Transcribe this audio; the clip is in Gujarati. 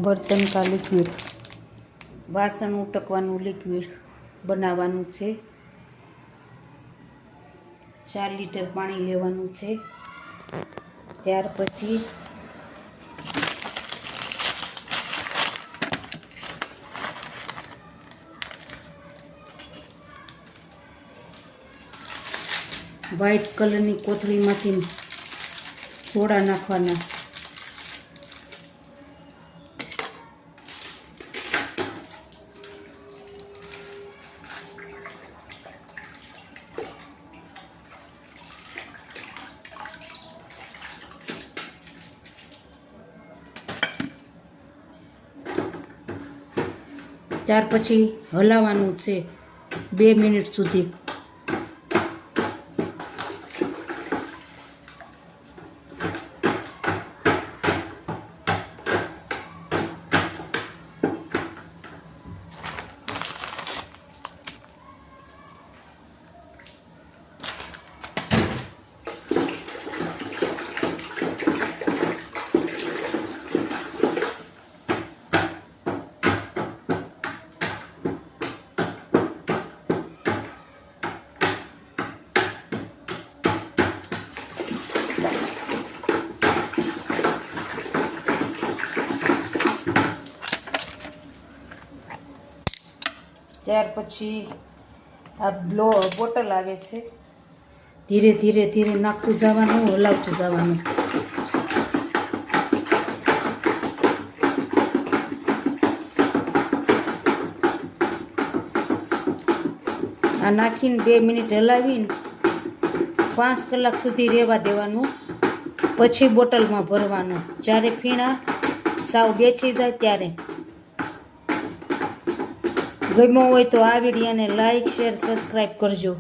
બર્તન કા લિક્વિડ, વાસણ ઉટકવાનું લિક્વિડ બનાવવાનું છે। 4 લીટર પાણી લેવાનું છે। ત્યાર પછી વ્હાઈટ કલરની કોથળીમાંથી સોડા નાખવાના। ત્યાર પછી હલાવવાનું છે 2 મિનિટ સુધી। ત્યાર પછી આ બોટલ આવે છે, ધીરે ધીરે ધીરે નાખતું જવાનું, હલાવતું જવાનું। આ નાખીને 2 મિનિટ હલાવીને 5 કલાક સુધી રહેવા દેવાનું, પછી બોટલમાં ભરવાનું। જ્યારે ફીણા સાવ બેસી જાય ત્યારે। ગમ્યો હોય તો આ વિડીયોને લાઈક, શેર, સબસ્ક્રાઈબ કરજો।